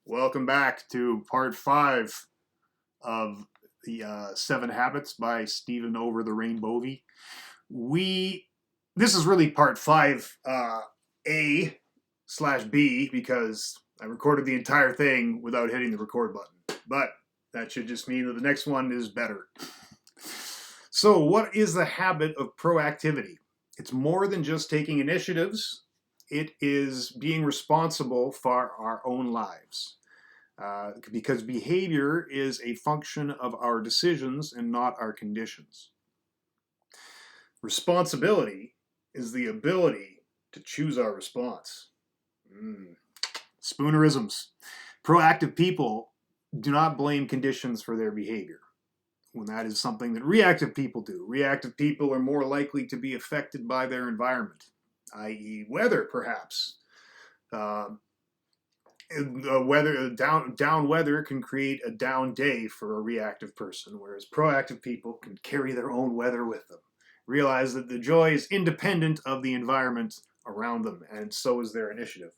Welcome back to part 5 of the 7 Habits by Stephen Over the Rainbow. This is really part 5 A slash B because I recorded the entire thing without hitting the record button. But that should just mean that the next one is better. So, what is the habit of proactivity? It's more than just taking initiatives. It is being responsible for our own lives. Because behavior is a function of our decisions and not our conditions. Responsibility is the ability to choose our response. Spoonerisms. Proactive people do not blame conditions for their behavior, when that is something that reactive people do. Reactive people are more likely to be affected by their environment, i.e., weather, perhaps. Down weather can create a down day for a reactive person, whereas proactive people can carry their own weather with them. Realize that the joy is independent of the environment around them, and so is their initiative.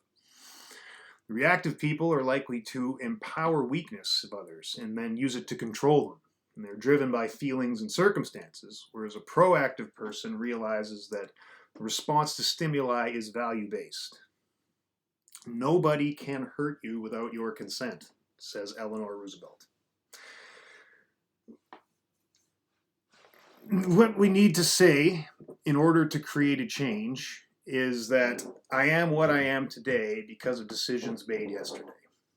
Reactive people are likely to empower weakness of others and then use it to control them. And they're driven by feelings and circumstances, whereas a proactive person realizes that the response to stimuli is value-based. Nobody can hurt you without your consent, says Eleanor Roosevelt. What we need to say in order to create a change is that I am what I am today because of decisions made yesterday.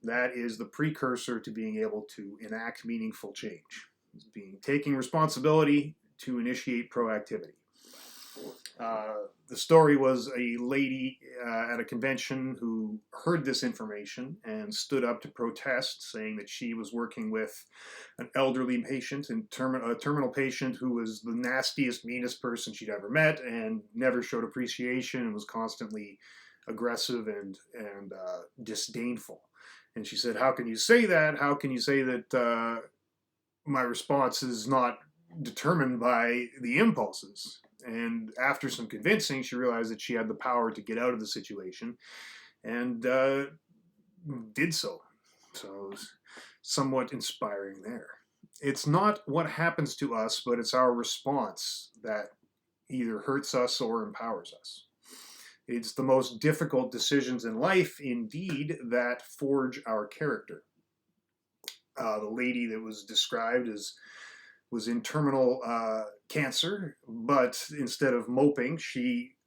That is the precursor to being able to enact meaningful change. It's taking responsibility to initiate proactivity. The story was a lady at a convention who heard this information and stood up to protest, saying that she was working with an elderly patient and a terminal patient who was the nastiest, meanest person she'd ever met and never showed appreciation and was constantly aggressive and disdainful. And she said, "How can you say that? How can you say that my response is not determined by the impulses?" And after some convincing, she realized that she had the power to get out of the situation and did so. So it was somewhat inspiring there. It's not what happens to us, but it's our response that either hurts us or empowers us. It's the most difficult decisions in life, indeed, that forge our character. The lady that was described was in terminal cancer, but instead of moping, she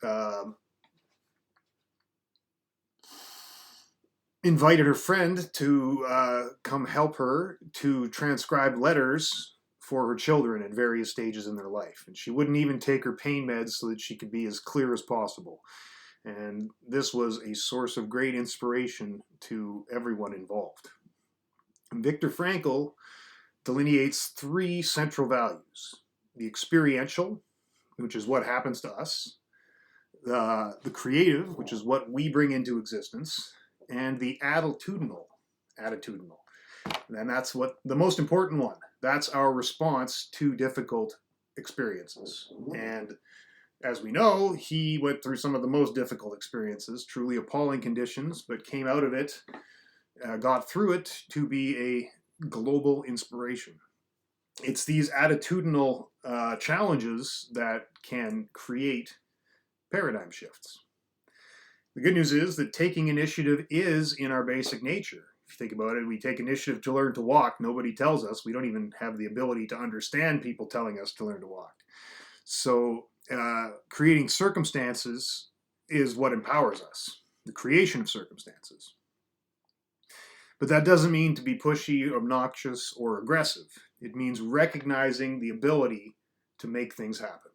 invited her friend to come help her to transcribe letters for her children at various stages in their life. And she wouldn't even take her pain meds so that she could be as clear as possible. And this was a source of great inspiration to everyone involved. Viktor Frankl delineates 3 central values: the experiential, which is what happens to us, the creative, which is what we bring into existence, and the attitudinal. And that's what the most important one. That's our response to difficult experiences. And as we know, he went through some of the most difficult experiences, truly appalling conditions, but came out of it, got through it to be a global inspiration. It's these attitudinal challenges that can create paradigm shifts. The good news is that taking initiative is in our basic nature. If you think about it, we take initiative to learn to walk. Nobody tells us. We don't even have the ability to understand people telling us to learn to walk. So creating circumstances is what empowers us, the creation of circumstances. But that doesn't mean to be pushy, obnoxious, or aggressive. It means recognizing the ability to make things happen.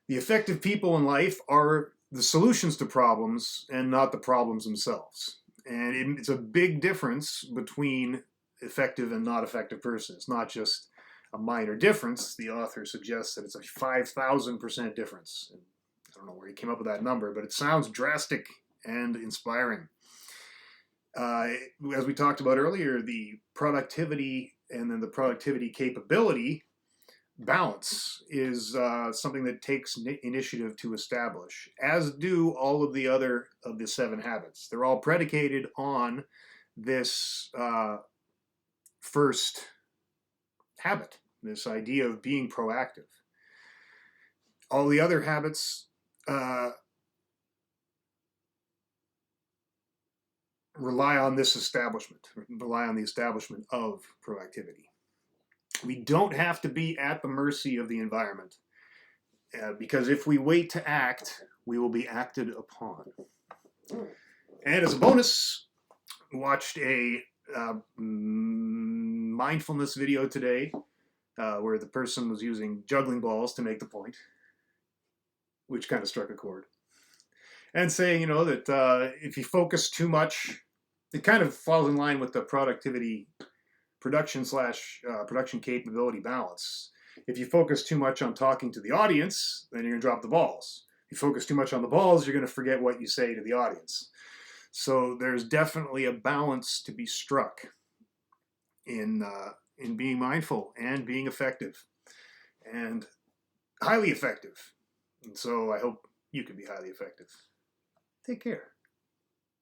The effective people in life are the solutions to problems and not the problems themselves. And it's a big difference between effective and not effective person. It's not just a minor difference. The author suggests that it's a 5,000% difference. And I don't know where he came up with that number, but it sounds drastic and inspiring. As we talked about earlier, the productivity and then the productivity capability balance is something that takes initiative to establish, as do all of the other of the 7 habits. They're all predicated on this first habit, this idea of being proactive. All the other habits rely on this establishment, rely on the establishment of proactivity. We don't have to be at the mercy of the environment, because if we wait to act, we will be acted upon. And as a bonus, watched a mindfulness video today where the person was using juggling balls to make the point, which kind of struck a chord. And saying, that if you focus too much, it kind of falls in line with the production capability balance. If you focus too much on talking to the audience, then you're going to drop the balls. If you focus too much on the balls, you're going to forget what you say to the audience. So there's definitely a balance to be struck in being mindful and being effective, and highly effective. And so I hope you can be highly effective. Take care.